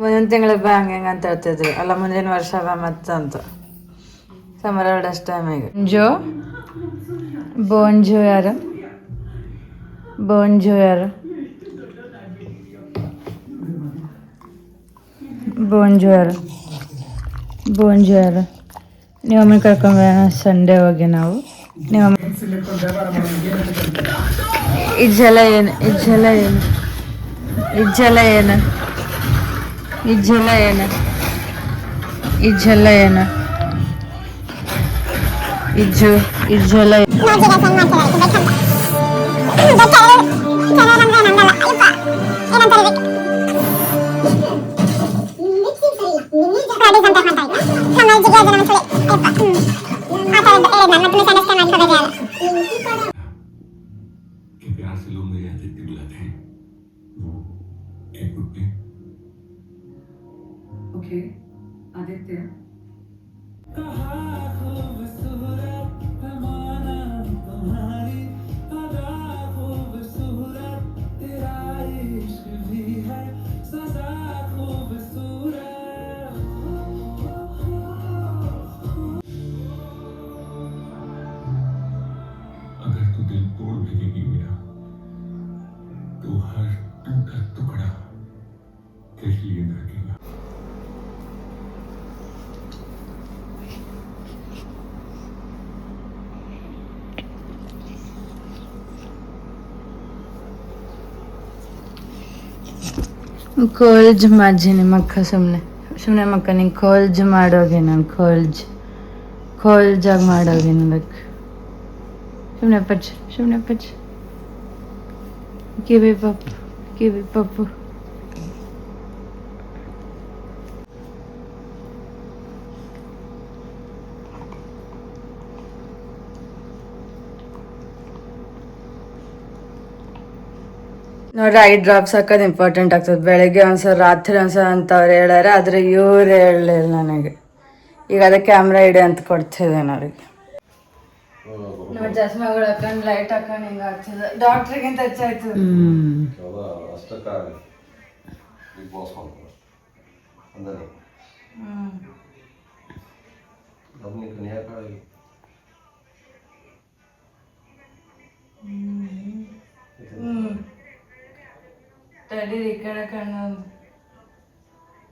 ಮುಂದಿನ ತಿಂಗಳ ಬಾ ಹಂಗೆ ಅಂತ ಹೇಳ್ತಿದ್ವಿ ಅಲ್ಲ, ಮುಂದಿನ ವರ್ಷ ಬಾ ಮತ್ತಂತ ಸಮರ ಡಸ್ಟ್ ಟೈಮಿಗೆ. ಬೋಂಜೋ ಯಾರು ಬೋಂಜೋ ಯಾರು ನೀವು ಅಮ್ಮನ ಕರ್ಕೊಂಡ್ಬರೋಣ ಸಂಡೇ ಹೋಗಿ ನಾವು. ನೀವು ಇಜ್ಜಲ ಏನು ಕೋಲ್ಜ್ ಮಾಜಿ ನಿಮ್ಮಕ್ಕ ಸುಮ್ಮನೆ ಮಕ್ಕ ನಿಂಗೆ ಕೋಲ್ಜ್ ಮಾಡೋಗಿ ನಾನು ಕೋಲ್ಜಾಗಿ ಮಾಡೋಗಿ ನನಗೆ ಸುಮ್ಮನೆ ಪಚ್ಚ ಕಿವಿ ಪಪ್ಪು ನೋಡ್ರಿ, ಐ ಡ್ರಾಪ್ಸ್ ಹಾಕೋದು ಇಂಪಾರ್ಟೆಂಟ್ ಆಗ್ತದೆ. ಬೆಳಗ್ಗೆ ಒಂದ್ಸಲ ರಾತ್ರಿ ಒಂದ್ಸಲ ಅಂತವ್ರು ಹೇಳ್ಯಾರ, ಆದರೆ ಇವ್ರು ಹೇಳಲಿಲ್ಲ ನನಗೆ. ಈಗ ಅದಕ್ಕೆ ಕ್ಯಾಮ್ರಾ ಇಡಿ ಅಂತ ಕೊಡ್ತಿದ್ದೆ ಅವ್ರಿಗೆ. ನೋಡಿ ಚಸ್ಮಾಗಳು ಹಾಕೊಂಡು ಲೈಟ್ ಹಾಕೊಂಡು ಹಿಂಗೆ ಆಗ್ತದೆ. ಡಾಕ್ಟ್ರಿಗಿಂತ ಹೆಚ್ಚಾಯ್ತದೆ. ತಡಿ ಈ ಕಡೆ ಕಣ್ಣು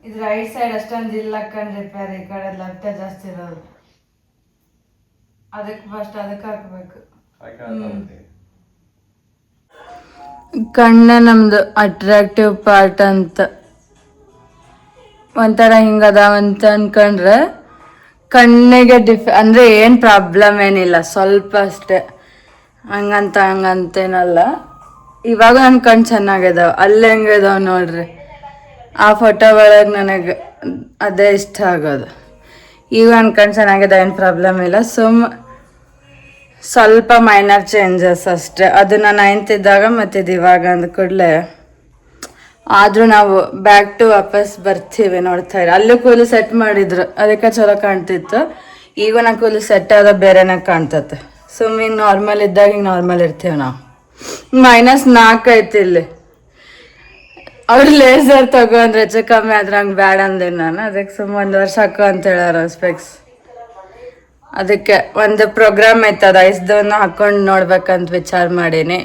ಇದು ರೈಟ್ ಸೈಡ್ ಅಷ್ಟೊಂದು ಇಲ್ಲ ಕಣ್ರಿ ರಿಪೇರ್, ಈ ಕಡೆ ಲೆಫ್ಟೇ ಜಾಸ್ತಿ ಇರೋದು. ಅದಕ್ಕೆ ಫಸ್ಟ್ ಅದಕ್ಕೆ ಹಾಕ್ಬೇಕು. ಕಣ್ಣ ನಮ್ದು ಅಟ್ರಾಕ್ಟಿವ್ ಪಾರ್ಟ್ ಅಂತ ಒಂಥರ ಹಿಂಗದ ಅಂತ ಅನ್ಕೊಂಡ್ರೆ ಕಣ್ಣಿಗೆ ಅಂದ್ರೆ ಏನು ಪ್ರಾಬ್ಲಮ್ ಏನಿಲ್ಲ, ಸ್ವಲ್ಪ ಅಷ್ಟೇ. ಹಂಗಂತೇನಲ್ಲ. ಇವಾಗ ನನ್ನ ಕಣ್ಣು ಚೆನ್ನಾಗಿದಾವೆ, ಅಲ್ಲಿ ಹೆಂಗಿದಾವೆ ನೋಡ್ರಿ. ಆ ಫೋಟೋ ಒಳಗೆ ನನಗೆ ಅದೇ ಇಷ್ಟ ಆಗೋದು. ಈಗ ನನ್ನ ಕಣ್ಣು ಚೆನ್ನಾಗಿದೆ, ಏನು ಪ್ರಾಬ್ಲಮ್ ಇಲ್ಲ. ಸ್ವಲ್ಪ ಮೈನರ್ ಚೇಂಜಸ್ ಅಷ್ಟೇ. ಅದು ನಾನು 9th ಇದ್ದಾಗ ಮತ್ತು ಇವಾಗ ಅಂದ ಕೂಡಲೇ. ಆದರೂ ನಾವು ಬ್ಯಾಕ್ ಟು ವಾಪಸ್ ಬರ್ತೀವಿ, ನೋಡ್ತಾ ಇರಿ. ಅಲ್ಲೂ ಕೂಲು ಸೆಟ್ ಮಾಡಿದ್ರು, ಅದಕ್ಕೆ ಚಲೋ ಕಾಣ್ತಿತ್ತು. ಈಗ ನಾ ಕೂಲು ಸೆಟ್ ಆದ ಬೇರೆನೇ ಕಾಣ್ತತೆ. ಹಿಂಗೆ ನಾರ್ಮಲ್ ಇದ್ದಾಗ ಹಿಂಗೆ ನಾರ್ಮಲ್ ಇರ್ತೀವಿ ನಾವು. -4 ಐತಿ ಇಲ್ಲಿ. ಅವ್ರು ಲೇಸರ್ ತಗೋ ಅಂದ್ರೆ ಹೆಚ್ಚು ಕಮ್ಮಿ ಆದ್ರೆ ಹಂಗೆ ಬ್ಯಾಡ ಅಂದೆ ನಾನು. ಅದಕ್ಕೆ 1 ವರ್ಷ ಹಾಕೋ ಅಂತ ಹೇಳಾರ ಸ್ಪೆಕ್ಸ್. ಅದಕ್ಕೆ ಒಂದು ಪ್ರೋಗ್ರಾಮ್ ಐತದ ಐಸ್ದವನ್ನ ಹಾಕೊಂಡು ನೋಡ್ಬೇಕಂತ ವಿಚಾರ ಮಾಡೀನಿ.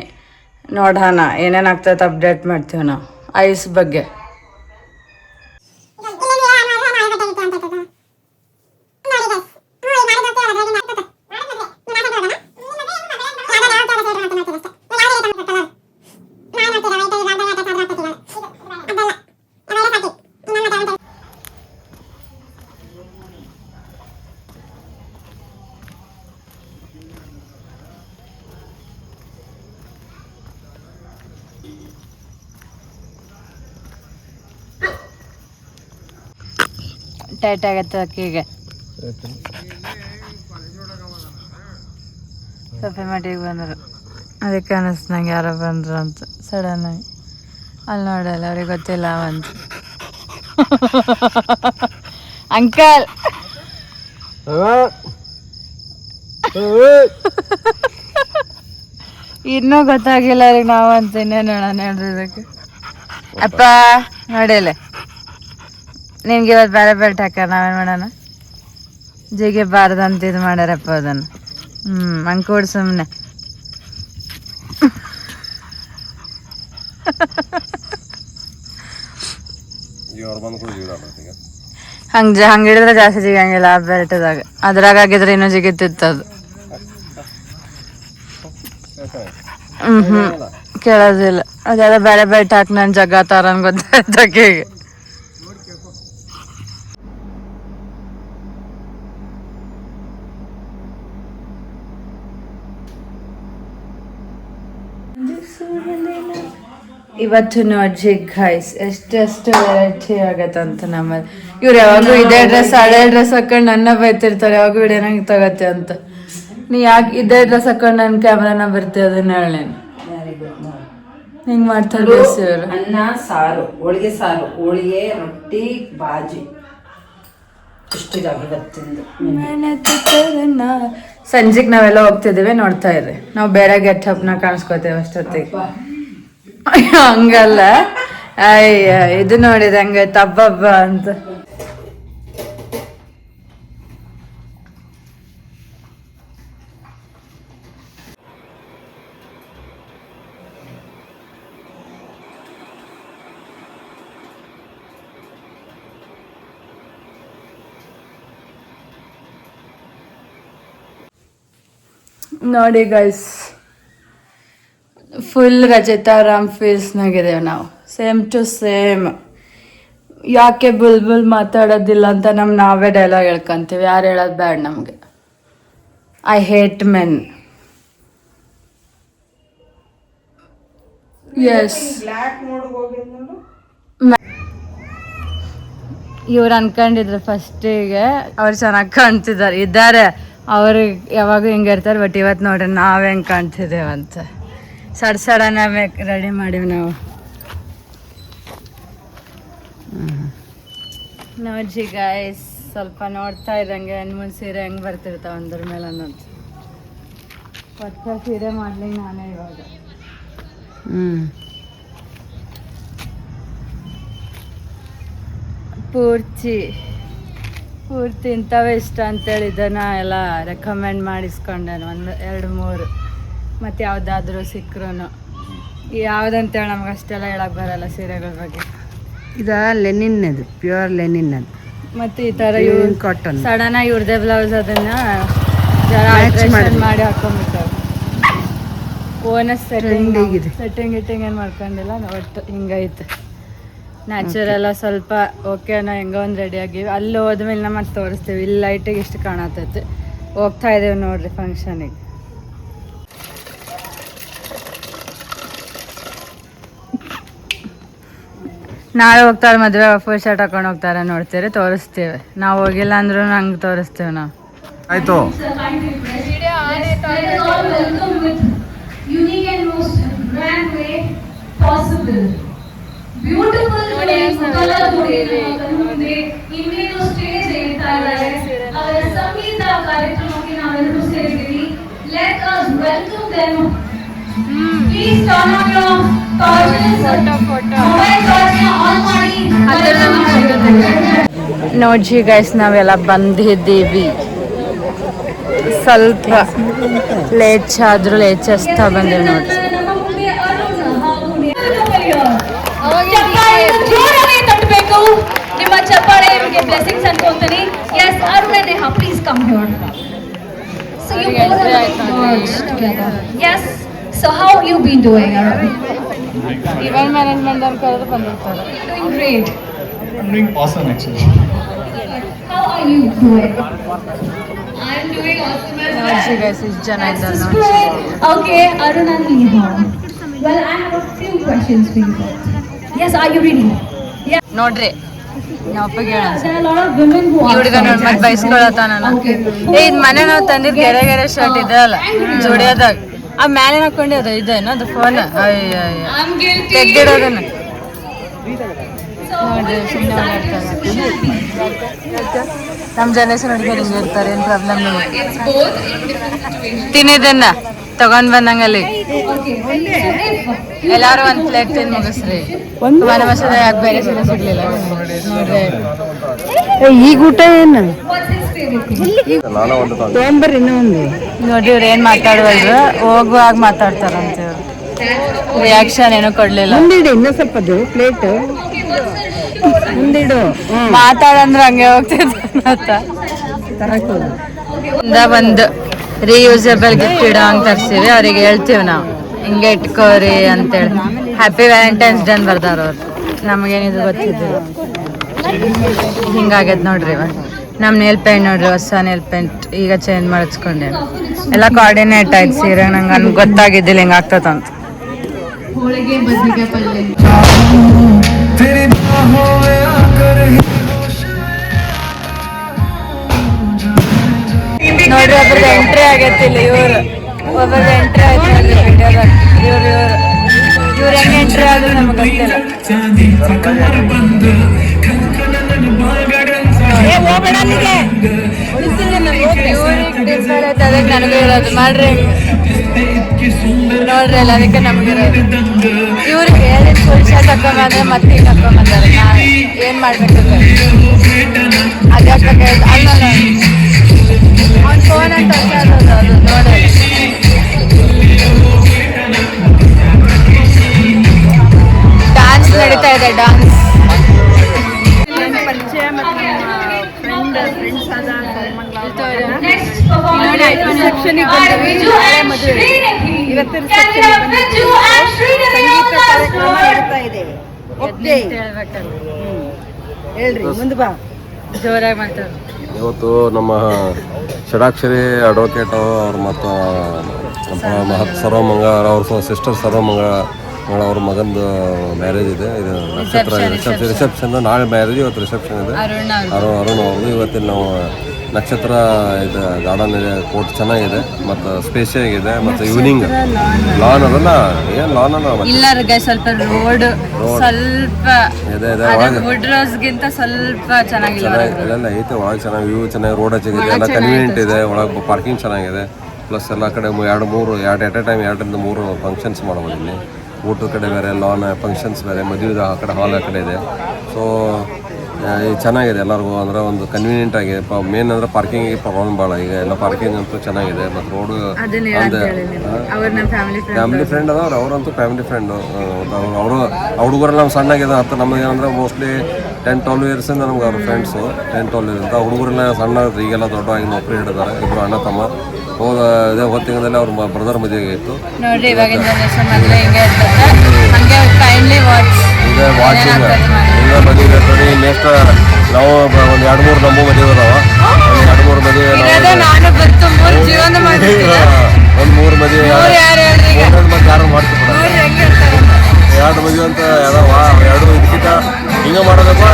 ನೋಡೋಣ ಏನೇನು ಆಗ್ತದೆ, ಅಪ್ಡೇಟ್ ಮಾಡ್ತೀವಿ ನಾವು ಐಸ್ ಬಗ್ಗೆ. ಟೈಟ್ ಆಗತ್ತೆ ಅಕ್ಕಿಗೆ. ಸಫೆ ಮಟ್ಟಿಗೆ ಬಂದರು, ಅದಕ್ಕೆ ಅನ್ನಿಸ್ತು ನಂಗೆ ಯಾರೋ ಬಂದರು ಅಂತ ಸಡನ್ನಾಗಿ. ಅಲ್ಲಿ ನೋಡಲ್ಲ, ಅವ್ರಿಗೆ ಗೊತ್ತಿಲ್ಲ ಅಂತ. ಅಂಕಲ್ ಇನ್ನೂ ಗೊತ್ತಾಗಿಲ್ಲ ರೀ ನಾವು ಅಂತ ಇನ್ನೇನು ಹೇಳೋಣ ಹೇಳ್ರಿ ಇದಕ್ಕೆ. ಅಪ್ಪ ನೋಡಿಲ್ಲ ನಿಮ್ಗೆ ಇವತ್ತು ಬೇರೆ ಬೆಲ್ಟ್ ಹಾಕ್ಯಾರ, ನಾವೇನು ಮಾಡೋಣ? ಜಿಗೆ ಬಾರ್ದಂತ ಇದು ಮಾಡ್ಯಾರಪ್ಪ ಅದನ್ನು. ಹಂಗೆ ಕೊಡು ಸುಮ್ಮನೆ. ಹಂಗೆ ಹಿಡಿದ್ರೆ ಜಾಸ್ತಿ ಜಿಗಂಗಿಲ್ಲ ಆ ಬೆಲ್ಟ್ದಾಗ. ಅದ್ರಾಗ ಆಗಿದ್ರೆ ಇನ್ನೂ ಜಿಗಿತಿತ್ತು ಅದು. ಕೇಳೋದಿಲ್ಲ. ಅದೆಲ್ಲ ಬೇರೆ ಬೆಲ್ಟ್ ಹಾಕಿ ನಾನು ಜಗ್ಗಾತಾರ ಗೊತ್ತಾಯ್ತಕ್ಕೆ. ಈಗ ಇವತ್ತು ನೋಡ್ರಿ ಗೈಸ್ ಎಷ್ಟೆಷ್ಟು ವೆರೈಟಿ ಆಗತ್ತಂತ ನಮ್ಮಲ್ಲಿ. ಇವ್ರು ಯಾವಾಗೂ ಇದೇ ಡ್ರೆಸ್ ಹಳೆ ಡ್ರೆಸ್ ಹಾಕೊಂಡು ನನ್ನ ಬೈತಿರ್ತಾರೆ, ಯಾವಾಗ ವಿಡಿಯೋ ನಂಗೆ ತಗತ್ತೆ ಅಂತ. ನೀ ಯಾಕೆ ಇದೇ ಡ್ರೆಸ್ ಹಾಕೊಂಡು ನನ್ನ ಕ್ಯಾಮ್ರಾನ ಬರ್ತೀವಿ ಅದನ್ನ ಹೇಳೇನು ಹಿಂಗೆ ಮಾಡ್ತಾರೆ ಡ್ರೆಸ್ ಇವರು. ಅನ್ನ ಸಾರು, ಹೋಳಿಗೆ ಸಾರು, ಹೋಳಿಗೆ ರೊಟ್ಟಿ ಬಾಜಿ ಇಷ್ಟು ಇವತ್ತಿಂದು. ಸಂಜೆಗೆ ನಾವೆಲ್ಲ ಹೋಗ್ತಿದ್ದೀವಿ, ನೋಡ್ತಾ ಇದ್ರಿ. ನಾವು ಬೇರೆ ಗೆಟಪ್ನ ಕಾಣಿಸ್ಕೋತೇವೆ ಅಷ್ಟೊತ್ತಿಗೆ. ಹಂಗಲ್ಲ, ಅಯ್ಯ ಇದು ನೋಡಿದೆ ಹಂಗೆ ತಬ್ಬಬ್ಬ ಅಂತ. ನೋಡಿ ಗೈಸ್, ಫುಲ್ ರಚಿತಾರಾಮ್ ಫೇಸ್ನಾಗಿದ್ದೇವೆ ನಾವು, ಸೇಮ್ ಟು ಸೇಮ್. ಯಾಕೆ ಬುಲ್ಬುಲ್ ಮಾತಾಡೋದಿಲ್ಲ ಅಂತ ನಾವೇ ಡೈಲಾಗ್ ಹೇಳ್ಕೊಂತೀವಿ, ಯಾರು ಹೇಳೋದು ಬೇಡ ನಮಗೆ. I hate men. ಎಸ್, ಇವ್ರು ಅನ್ಕೊಂಡಿದ್ರು ಫಸ್ಟಿಗೆ ಅವ್ರು ಚೆನ್ನಾಗಿ ಕಾಣ್ತಿದ್ದಾರೆ, ಇದ್ದಾರೆ ಅವ್ರಿಗೆ ಯಾವಾಗ ಹಿಂಗೆ ಇರ್ತಾರೆ. ಬಟ್ ಇವತ್ತು ನೋಡ್ರಿ ನಾವು ಹೆಂಗೆ ಕಾಣ್ತಿದ್ದೇವಂತ. ಸಡನ್ನಾಗೆ ರೆಡಿ ಮಾಡೀವಿ ನಾವು. ನೋಡ್ರಿ ಗೈಸ್, ಸ್ವಲ್ಪ ನೋಡ್ತಾ ಇದ್ದಂಗೆ ಹೆಣ್ಮುನ್ ಸೀರೆ ಹೆಂಗೆ ಬರ್ತಿರ್ತಾವ ಅಂದ್ರ ಮೇಲೆ ಅನ್ನೋದು. ಹೊಸ ಸೀರೆ ಮಾಡ್ಲಿಕ್ಕೆ ನಾನೇ ಇವಾಗ ಪೂರ್ತಿ ಇಂಥವೇ ಇಷ್ಟ ಅಂತೇಳಿ ಇದನ್ನು ಎಲ್ಲ ರೆಕಮೆಂಡ್ ಮಾಡಿಸ್ಕೊಂಡೆ 1-2-3. ಮತ್ತು ಯಾವುದಾದ್ರೂ ಸಿಕ್ಕರೂ ಯಾವುದಂತೇಳಿ ನಮ್ಗೆ ಅಷ್ಟೆಲ್ಲ ಹೇಳಕ್ಕೆ ಬರಲ್ಲ ಸೀರೆಗಳ ಬಗ್ಗೆ. ಇದು ಲೆನಿನ್ನದು, ಪ್ಯೂರ್ ಲೆನಿನ್ ಅದು. ಮತ್ತು ಈ ಥರ ಇವ್ರು ಕಾಟನ್ ಸಡನ್ನಾಗಿ ಇವ್ರದೇ ಬ್ಲೌಸ್ ಅದನ್ನು ಮಾಡಿ ಹಾಕೊಂಡ್ಬಿಡ್ತಾರೆ. ಓನಸ್ ಸೆಟ್ಟಿಂಗ್ ಏನು ಮಾಡ್ಕೊಂಡಿಲ್ಲ, ಒಟ್ಟು ಹಿಂಗೈತೆ. ನ್ಯಾಚುರಲ್ಲ ಸ್ವಲ್ಪ ಓಕೆನೋ ಹೆಂಗೋ ಒಂದು ರೆಡಿ ಆಗಿವಿ. ಅಲ್ಲಿ ಹೋದ್ಮೇಲೆ ನಮ್ಮ ಮತ್ತೆ ತೋರಿಸ್ತೀವಿ. ಇಲ್ಲಿ ಲೈಟಿಗೆ ಇಷ್ಟು ಕಾಣತೈತಿ. ಹೋಗ್ತಾ ಇದ್ದೇವೆ ನೋಡ್ರಿ ಫಂಕ್ಷನಿಗೆ. ನಾಳೆ ಹೋಗ್ತಾರೆ ಮದುವೆ, ಫುಲ್ ಶರ್ಟ್ ಹಾಕೊಂಡು ಹೋಗ್ತಾರೆ, ನೋಡ್ತೀರಿ, ತೋರಿಸ್ತೀವಿ. ನಾವು ಹೋಗಿಲ್ಲ ಅಂದ್ರೂ ಹಂಗೆ ತೋರಿಸ್ತೀವಿ ನಾವು. ಆಯ್ತು. ಬ್ಯೂಟಿಫುಲ್ ಕಲರ್ ಮುಂದೆ ಇನ್ನೇನು ಸ್ಟೇಜ್ ಹೇಳ್ತಾ ಇದ್ದಾರೆ. ಅವರ ಸಂಗೀತ ಕಾರ್ಯಕ್ರಮಕ್ಕೆ ನಾವೆಲ್ಲರೂ ಸೇರಿದ್ದೀವಿ. Let us welcome them. Please turn on your torches, mobile torch on ಮಾಡಿ. ನೋಡ್ರಿ ಗೈಸ್, ನಾವೆಲ್ಲ ಬಂದಿದ್ದೀವಿ. ಸ್ವಲ್ಪ ಲೇಟ್ ಆದ್ರೂ ಲೇಚಸ್ತಾ ಬಂದೇವಿ ನೋಡ್ರಿ. ನಿಮ್ಮ ಚಪ್ಪಾಳೆ ನಿಮಗೆ ಬ್ಲೆಸಿಂಗ್ಸ್ ಅನ್ಕೊಂತೀನಿ. Yes, Arun and Neha, please come here. So you both are together. Yes. So how you been doing, Arun? Event management ಅವ್ರು ಕರೆದು ಬಂದಿರ್ತಾರೆ. Doing great. I'm doing awesome actually. How are you doing? I'm doing awesome as well. ನೋಡ್ರಿ guys, ಇಷ್ಟು ಜನ ಇದ್ದಾರೆ That's ನೋಡಿ. great. Okay, Arun and Neha. Well, I have a few questions for you both. Yes, are you ready? Yeah. ನೋಡ್ರಿ ನಾವಪ್ಪಿಗೆ ಹೇಳ There are a lot of women who ಈ ಹುಡುಗ ನೋಡಿ ಮತ್ತೆ ಬೈಸ್ಕೊಳತಾನ. ಇದು ಮನೆ ನಾವು ತಂದಿದ್ದು ಗೆರೆ ಶರ್ಟ್ ಇದೆ ಅಲ್ಲ ಜೋಡಿಯೋದಾಗ, ಆ ಮ್ಯಾಲೆ ಹಾಕೊಂಡೆ ಅದು ಇದೇನು ಅದು ಫೋನ್ ತೆಗ್ದಿಡೋದನ್ನ ನೋಡ್ರಿ. ಸುಮ್ಮನೆ ನಮ್ಮ ಜನರೇಷನ್ ಹುಡುಗರು ಹಿಂಗೆ ಇರ್ತಾರೆ, ಏನು ಪ್ರಾಬ್ಲಮ್ ಇಲ್ಲ. ತಿನ್ನಿದ್ದನ್ನ ತಗೊಂಡ್ ಬಂದಂಗಲ್ಲಿ ಎಲ್ಲಾರು ಒಂದ್ ಪ್ಲೇಟ್ ತಿನ್ ಮುಗಿಸ್ರಿ. ಮನೆ ಮಸಾಲೆ ಯಾಕೆ ಬೇರೆ ಸೀರೆ ಸಿಗ್ಲಿಲ್ಲ ನೋಡ್ರಿ. ಈಗ ಊಟ ಏನು ನಾನು ತೊಗೊಂಬರ್ರಿ ಇನ್ನೂ ಒಂದು. ನೋಡ್ರಿ ಇವ್ರು ಏನ್ ಮಾತಾಡುವಲ್ರು, ಹೋಗುವಾಗ ಮಾತಾಡ್ತಾರಂತ ಇವ್ರು. ರಿಯಾಕ್ಷನ್ ಏನು ಕೊಡ್ಲಿಲ್ಲ. ಮುಂದಿಡು ಇನ್ನೂ ಸ್ವಲ್ಪ ಅದು ಪ್ಲೇಟ್ ಮುಂದಿಡು. ಮಾತಾಡಂದ್ರೆ ಹಂಗೆ ಹೋಗ್ತಿದ್ದ. ಒಂದು ರೀಯೂಸಬಲ್ ಗಿಫ್ಟ್ ಇಡೋ ಹಂಗೆ ತರ್ಸಿವಿ. ಅವ್ರಿಗೆ ಹೇಳ್ತೀವಿ ನಾವು ಹಿಂಗೆ ಇಟ್ಕೋರಿ ಅಂತೇಳಿ. ಹ್ಯಾಪಿ ವ್ಯಾಲೆಂಟೈನ್ಸ್ ಡೇ ಅಂತ ಬರ್ದಾರ ಅವ್ರು. ನಮಗೇನಿದು ಗೊತ್ತಿದ್ದಿಲ್ಲ. ಹಿಂಗಾಗ್ಯದ ನೋಡ್ರಿ ಇವಾಗ. ನಮ್ಮ ನೇಲ್ ಪೇಂಟ್ ನೋಡ್ರಿ, ಹೊಸ ನೇಲ್ ಪೇಂಟ್ ಈಗ ಚೇಂಜ್ ಮಾಡಿಸ್ಕೊಂಡೆ. ಎಲ್ಲ ಕೋಆರ್ಡಿನೇಟ್ ಆಯ್ತು ಸೀರೆ. ನಂಗೆ ಗೊತ್ತಾಗಿದ್ದಿಲ್ಲ ಹಿಂಗೆ ಆಗ್ತದಂತ. ಹೋಳಿಗೆ ಬದ್ನಿಕಾಯಿ ಪಲ್ಯ. ನೋಡ್ರಿ ಒಬ್ಬರದ್ದು ಎಂಟ್ರಿ ಆಗೈತಿ ಇಲ್ಲಿ. ಒಬ್ಬರದ್ದು ಎಂಟ್ರಿ ಆಯ್ತು ನೋಡ್ರಿ ವಿಡಿಯೋದಾಗ. ಇವ್ರು ಹೆಂಗೆ ಎಂಟ್ರಿ ಆದ್ರು ನಮಗೆ ಗೊತ್ತಿಲ್ಲ. ಅದಕ್ಕೆ ನನಗೂ ಇರೋದು ಮಾಡ್ರಿ ನೋಡ್ರಿ ಅಲ್ಲ, ಅದಕ್ಕೆ ನಮಗಿರೋದು. ಇವ್ರಿಗೆ ಹೇಳಿದ ಫುಲ್ ಶರ್ಟ್ ಹಾಕೊಂಬಂದ್ರೆ ಮತ್ತೆ ಈಗ ಹಾಕೊಂಬಂದಾರೆ. ನಾ ಏನ್ ಮಾಡ್ಬೇಕು ಅದೇ ಅಲ್ಲ ಅವ್ನ ಫೋನ್ ಅಂತ ಅದು ನೋಡಿ. ಡಾನ್ಸ್ ನಡೀತಾ ಇದೆ, ಡಾನ್ಸ್. ಹೇಳ್ರಿ ಮುಂದೆ ಬಾ, ಜೋರಾಗಿ ಮಾತಾಡು. ಇವತ್ತು ನಮ್ಮ ಷಡಾಕ್ಷರಿ ಅಡ್ವೊಕೇಟ್ ಅವ್ರು ಮತ್ತು ಸರ್ವಮಂಗ ಅವ್ರ ಸಿಸ್ಟರ್ ಸರ್ವಮಂಗ ಅವ್ರ ಮಗಂದು ಮ್ಯಾರೇಜ್ ಇದೆ. ಇದು ನಕ್ಷತ್ರ ರಿಸೆಪ್ಷನ್. ನಾಳೆ ಮ್ಯಾರೇಜ್, ಇವತ್ತು ರಿಸೆಪ್ಷನ್ ಇದೆ. ಅರುಣ್ ಅವ್ರದ್ದು ಇವತ್ತಿನ ನಾವು ನಕ್ಷತ್ರ ಇದು ಗಾರ್ಡನ್ ಇದೆ. ಕೋರ್ಟ್ ಚೆನ್ನಾಗಿದೆ ಮತ್ತು ಸ್ಪೇಸಿಯಸ್ ಆಗಿದೆ ಮತ್ತು ಈವ್ನಿಂಗ್ ಲಾನ್ ಅದಲ್ಲ. ಏನು ಲಾನ್ ಅಲ್ಲ ಇಲ್ಲ, ಸ್ವಲ್ಪ ರೋಡ್ ಸ್ವಲ್ಪ ಇದೆ ವುಡ್ ರೋಸ್ಗಿಂತ ಸ್ವಲ್ಪ ಚೆನ್ನಾಗಿಲ್ಲ. ಎಲ್ಲ ಐತೆ ಒಳಗೆ ಚೆನ್ನಾಗಿ ವ್ಯೂ ಚೆನ್ನಾಗಿ, ರೋಡ್ ಹಚ್ಚಿದೆ, ಎಲ್ಲ ಕನ್ವೀನಿಯಂಟ್ ಇದೆ. ಒಳಗೆ ಪಾರ್ಕಿಂಗ್ ಚೆನ್ನಾಗಿದೆ. ಪ್ಲಸ್ ಎಲ್ಲ ಕಡೆ ಎರಡು ಎಟ್ ಎ ಟೈಮ್ 2-3 ಫಂಕ್ಷನ್ಸ್ ಮಾಡ್ಬೋದು ಇಲ್ಲಿ. ಊಟದ ಕಡೆ ಬೇರೆ, ಲಾನ್ ಫಂಕ್ಷನ್ಸ್ ಬೇರೆ, ಮದುವೆ ಆ ಕಡೆ ಹಾಲ್ ಆ ಕಡೆ ಇದೆ. ಸೊ ಚೆನ್ನಾಗಿದೆ ಎಲ್ಲರಿಗೂ. ಅಂದರೆ ಒಂದು ಕನ್ವೀನಿಯೆಂಟ್ ಆಗಿ. ಮೇನ್ ಅಂದರೆ ಪಾರ್ಕಿಂಗಿಗೆ ಪ್ರಾಬ್ಲಮ್ ಭಾಳ. ಈಗ ಎಲ್ಲ ಪಾರ್ಕಿಂಗ್ ಅಂತೂ ಚೆನ್ನಾಗಿದೆ. ಮತ್ತು ರೋಡು ಫ್ಯಾಮಿಲಿ ಫ್ರೆಂಡ್ ಅದಾವ್ರು. ಅವರಂತೂ ಫ್ಯಾಮಿಲಿ ಫ್ರೆಂಡು. ಅವರು ಹುಡುಗರೆಲ್ಲ ನಮ್ಮ ಸಣ್ಣಾಗಿದೆ. ಹತ್ತು ನಮಗೆ ಏನಂದ್ರೆ ಮೋಸ್ಟ್ಲಿ 10-12 ಇಯರ್ಸಿಂದ ನಮ್ಗೆ ಅವ್ರ ಫ್ರೆಂಡ್ಸು 10-12 ಇಯರ್ಸ್. ಹುಡುಗರೆಲ್ಲ ಸಣ್ಣ ಈಗೆಲ್ಲ ದೊಡ್ಡವಾಗಿ ನೌಕರಿ ಹಿಡಿದಾರೆ. ಇಬ್ಬರು ಅಣ್ಣ ತಮ್ಮ. ಇದೇ ಹೊತ್ತಿಂಗದಲ್ಲಿ ಅವ್ರ ಬ್ರದರ್ ಮದುವೆಗೆ ಇತ್ತು. ನೋಡ್ರಿ ಇವಾಗಿನ ಜನರೇಷನ್ ಮದುವೆ ಹಿಂಗೆ ಇರ್ತದೆ. ಹಂಗೆ ಕೈಂಡ್ಲಿ ಈಗ ವಾಚಿಂಗ್ ಈಗ ಮದುವೆ ಇರ್ತದೆ. ನೆಕ್ಸ್ಟ್ ನಾವು ಒಂದು 2-3 ನಮ್ಮ ಮದುವೆ ಅದಾವ. ಒಂದು 2-3 ಮದುವೆ ನಾನು ಬಂತು 3 ಜೀವನ ಮಾಡ್ತೀನಿ. ಒಂದು 3 ಮದುವೆ ಮತ್ತೆ ಯಾರು ಮಾಡ್ತಿಲ್ಲ. 2 ಮದುವೆ ಅಂತ ಅದಾವ. 2 ಇದಕ್ಕಿಂತ ಹಿಂಗೆ ಮಾಡೋದಪ್ಪ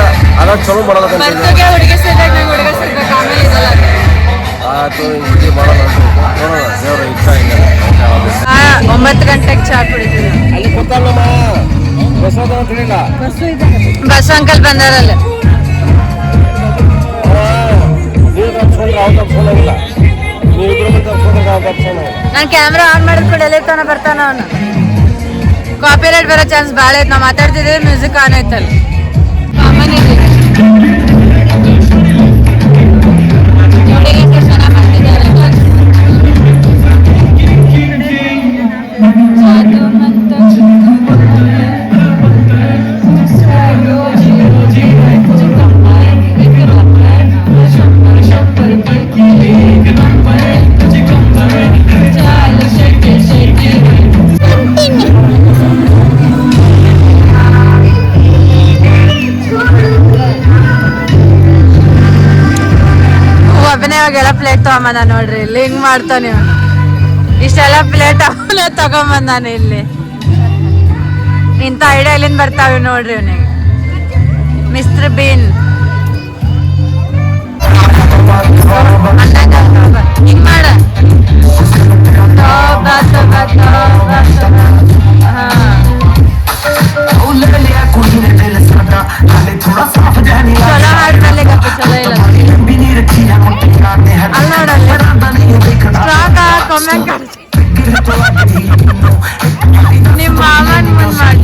ಅದ ಚಲೋ ಮಾಡೋದಕ್ಕಂತ ಹುಡುಗಿ ಸಿಗ್ಬೇಕು, ನಂಗೆ ಹುಡುಗ ಸಿಗ್ಬೇಕು. ಆಮೇಲೆ ಇದಲ್ಲ ಆಯ್ತು ಹಿಂಗೆ ಮಾಡೋಣ ಅಂತ ನೋಡೋಣ. ದೇವ್ರ ಇಷ್ಟ ಹಿಂಗೆ 9 ಗಂಟೆಗೆ ಚಹಾ ಕುಡಿತೀವಿ. ಅಲ್ಲಿ ಗೊತ್ತಲ್ಲಮ್ಮ ಬಸವದ ಅಂತ ಹೇಳಿಲ್ಲ. ಬಸ್ ಅಂಕಲ್ ಬಂದಾರಲ್ಲ. ನಾನು ಕ್ಯಾಮ್ರಾ ಆನ್ ಮಾಡಿದ ಕೂಡ ಎಲ್ಲಿ ತಾನ ಬರ್ತಾನ ಅವನು. ಕಾಪಿ ರೈಟ್ ಬರೋ ಚಾನ್ಸ್ ಭಾಳ ಐತೆ. ನಾವು ಮಾತಾಡ್ತಿದ್ದೀವಿ, ಮ್ಯೂಸಿಕ್ ಆನ್ ಐತಲ್ಲ. ಕಾಮನ್ ಇದೆ. ಇವಾಗೆಲ್ಲ ಪ್ಲೇಟ್ ತಗೊಂಬಂದ ನೋಡ್ರಿ. ಇಲ್ಲಿ ಹಿಂಗ್ ಮಾಡ್ತಾನೆ ಇಷ್ಟೆಲ್ಲ ಪ್ಲೇಟ್ ಅವನೇ ತಗೊಂಬಂದಾನೆ. ಇಲ್ಲಿ ಇಂಥ ಐಡಿಯಾ ಎಲ್ಲಿಂದ ಬರ್ತಾವೆ ನೋಡ್ರಿ ಇವನಿಗೆ. ಮಿಸ್ಟರ್ ಬೀನ್ ಹಿಂಗ್ ಮಾಡ. ಚಲೋ ಹಾಡ್ಮೇಲೆ ಗಪ್ಪ ಚಲೋ ಇಲ್ಲ. ಅಲ್ಲಿ ನೋಡಲ್ಲ ಸ್ಟ್ರಾಂಗ್ ಕಮೆಂಟ್ ನಿಮ್ಮ ಮಾಮನ್ ಮುಂದ್ ಮಾಡ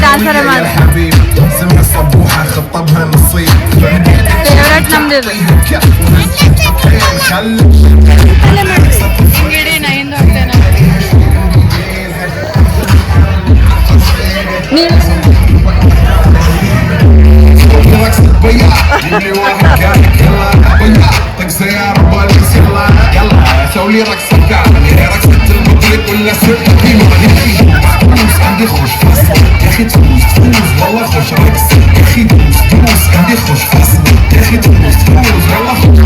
ಡಾನ್ಸರ್ ಮಾಡಿ ಫೇವ್ರೇಟ್ ನಮ್ದು سولي رقصة كاملة رقصة المطرب ولا سرقة قيمة عندي خوش فاصل يا أخي تفوز والله خوش رقصة يا أخي تفوز عندي خوش فاصل يا أخي تفوز والله خوش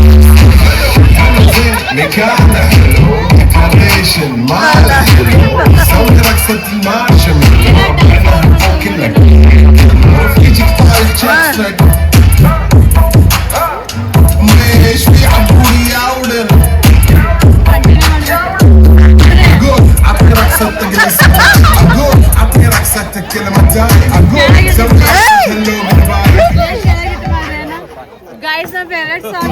مكانة حلو ديكوريشن مالها حلو سوي رقصة المارشة كلك رفيجك طايح جسدك مش في عبولي يا ولد أعطي رقصتك أقول أعطي رقصتك كلمة تاني أقول سوي هلو بالبالي गाइस ना फेवरेट सॉन्ग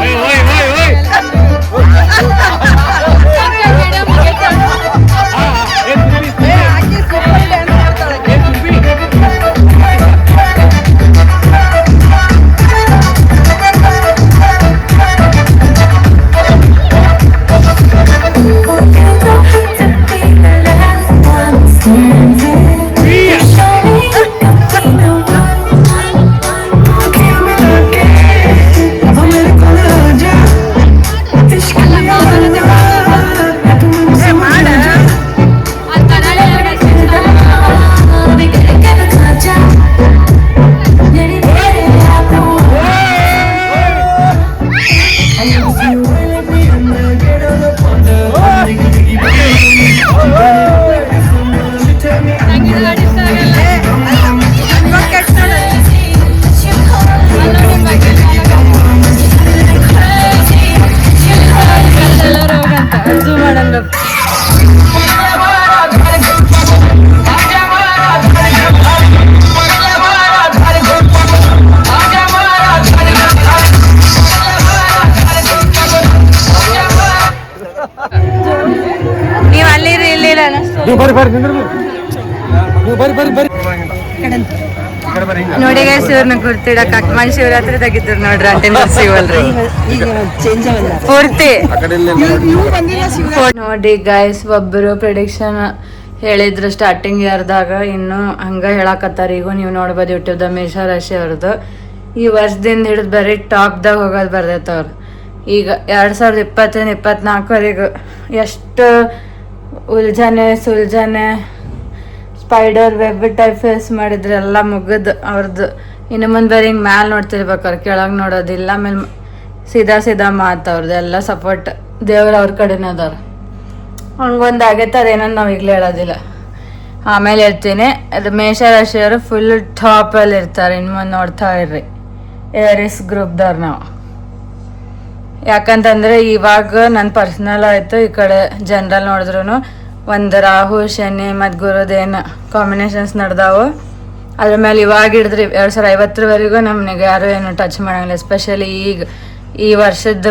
ನೋಡಿ ಗೈಸ್ ಇವ್ರನ್ನ ಗುರ್ತಿಡಕ್ ಅಕ್ಮನ್ ಶಿವರಾತ್ರಿ ತೆಗಿದ್ರು ನೋಡ್ರಿ ಅಂಟಿನ ಸಿಗಲ್ರಿ ಪೂರ್ತಿ ನೋಡಿ ಗೈಸ್ ಒಬ್ಬರು ಪ್ರಿಡಿಕ್ಷನ್ ಹೇಳಿದ್ರು ಸ್ಟಾರ್ಟಿಂಗ್ ಇಯರ್ದಾಗ ಇನ್ನು ಹಂಗ ಹೇಳಕತ್ತಾರ. ಈಗ ನೀವು ನೋಡ್ಬೋದು ಯೂಟ್ಯೂಬ್ದ ಮೇಷರಾಶಿ ಅವ್ರದ್ದು ಈ ವರ್ಷದಿಂದ ಹಿಡಿದು ಬರೀ ಟಾಪ್ದಾಗ ಹೋಗೋದು ಬರ್ದೈತೆ ಅವ್ರು. ಈಗ 2023-24ವರೆಗೂ ಎಷ್ಟು ಉಲ್ಜನೆ ಸುಲ್ಜನೆ ಸ್ಪೈಡರ್ ವೆಬ್ ಟೈಪ್ ಫೇಸ್ ಮಾಡಿದ್ರೆ ಎಲ್ಲ ಮುಗಿದು ಅವ್ರದ್ದು. ಇನ್ನು ಮುಂದೆ ಬರೀ ಹಿಂಗೆ ಮ್ಯಾಲೆ ನೋಡ್ತಿರ್ಬೇಕು ಅವ್ರು, ಕೆಳಗೆ ನೋಡೋದಿಲ್ಲ. ಆಮೇಲೆ ಸೀದಾ ಮಾತು ಅವ್ರದ್ದು ಎಲ್ಲ ಸಪೋರ್ಟ್ ದೇವ್ರ ಅವ್ರ ಕಡೆನೇ ಅದಾರ. ಹಂಗೊಂದು ಆಗೈತೆ ಅದೇನೋ ನಾವು ಈಗಲೇ ಹೇಳೋದಿಲ್ಲ, ಆಮೇಲೆ ಹೇಳ್ತೀನಿ. ಅದು ಮೇಷರಾಶಿಯವರು ಫುಲ್ ಟಾಪಲ್ಲಿ ಇರ್ತಾರೆ. ಇನ್ನು ಮುಂದೆ ನೋಡ್ತಾ ಇರ್ರಿ ಏರಿಸ್ ಗ್ರೂಪ್ದವ್ರು ನಾವು. ಯಾಕಂತಂದರೆ ಇವಾಗ ನನ್ನ ಪರ್ಸ್ನಲ್ ಆಯಿತು, ಈ ಕಡೆ ಜನರಲ್ ನೋಡಿದ್ರು ಒಂದು ರಾಹು ಶನಿ ಮತ್ತು ಗುರುದೇನು ಕಾಂಬಿನೇಷನ್ಸ್ ನಡೆದಾವು. ಅದ್ರ ಮೇಲೆ ಇವಾಗ ಹಿಡಿದ್ರಿ 2050ವರೆಗೂ ನಮ್ಗೆ ಯಾರು ಏನು ಟಚ್ ಮಾಡಂಗಿಲ್ಲ. ಎಸ್ಪೆಷಲಿ ಈಗ ಈ ವರ್ಷದ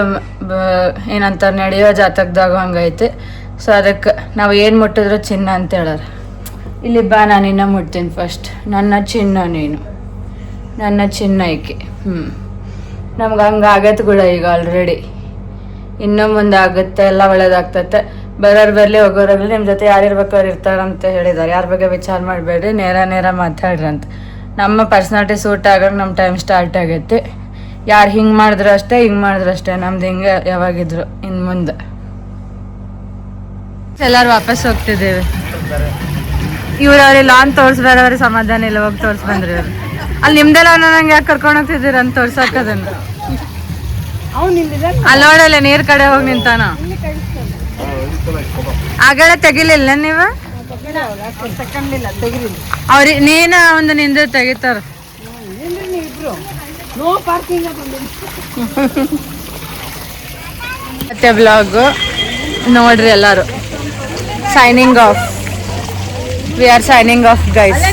ಏನಂತಾರೆ ನಡೆಯೋ ಜಾತಕದಾಗ ಹಂಗೈತೆ. ಸೊ ಅದಕ್ಕೆ ನಾವು ಏನು ಮುಟ್ಟಿದ್ರು ಚಿನ್ನ ಅಂತ ಹೇಳಾರ. ಇಲ್ಲಿ ಬಾ, ನಾನು ಇನ್ನ ಮುಟ್ತೀನಿ ಫಸ್ಟ್. ನನ್ನ ಚಿನ್ನ ನೀನು, ನನ್ನ ಚಿನ್ನ ಈಕೆ. ನಮ್ಗೆ ಹಂಗೆ ಆಗತ್ತೆ ಕೂಡ ಈಗ ಆಲ್ರೆಡಿ. ಇನ್ನೂ ಮುಂದೆ ಆಗುತ್ತೆ, ಎಲ್ಲ ಒಳ್ಳೇದಾಗ್ತೈತೆ. ಬರೋರು ಬರಲಿ ಹೋಗೋರಾಗಲಿ ನಿಮ್ಮ ಜೊತೆ ಯಾರಿರ್ಬೇಕು ಅವ್ರು ಇರ್ತಾರಂತ ಹೇಳಿದ್ದಾರೆ. ಯಾರ ಬಗ್ಗೆ ವಿಚಾರ ಮಾಡಬೇಡ್ರಿ, ನೇರ ಮಾತಾಡ್ರಿ ಅಂತ. ನಮ್ಮ ಪರ್ಸ್ನಾಲಿಟಿ ಸೂಟ್ ಆಗೋಕೆ ನಮ್ಮ ಟೈಮ್ ಸ್ಟಾರ್ಟ್ ಆಗೈತಿ. ಯಾರು ಹಿಂಗೆ ಮಾಡಿದ್ರು ಅಷ್ಟೇ, ಹಿಂಗೆ ಮಾಡಿದ್ರು ಅಷ್ಟೇ. ನಮ್ದು ಹಿಂಗೆ ಯಾವಾಗಿದ್ರು ಇನ್ನು ಮುಂದೆ ಎಲ್ಲರೂ ವಾಪಸ್ ಹೋಗ್ತಿದ್ದೇವೆ. ಇವ್ರು ಅವ್ರಿಗೆ ಲಾನ್ ತೋರಿಸ್ಬಾರ, ಅವ್ರಿಗೆ ಸಮಾಧಾನ ಇಲ್ಲ, ಹೋಗಿ ತೋರಿಸ್ ಬಂದ್ರಿ ಅವ್ರು. ಅಲ್ಲಿ ನಿಮ್ದೆಲ್ಲ ನಂಗೆ ಯಾಕೆ ಕರ್ಕೊಂಡು ಹೋಗ್ತಿದ್ದೀರ ಅಂತ ತೋರ್ಸಕ್ ಅದನ್ನ. ಅಲ್ಲಿ ನೋಡಲ್ಲ ನೀರ್ ಕಡೆ ಹೋಗಿ ನಿಂತಾನ. ಆಗಲೇ ತೆಗಿಲಿಲ್ಲ ನೀವು ಅವ್ರಿ ನೀನ ಒಂದು ನಿಂದ ತೆಗಿತಾರ. ಮತ್ತೆ ಬ್ಲಾಗ್ ನೋಡ್ರಿ ಎಲ್ಲಾರು. Signing off. We are signing off guys.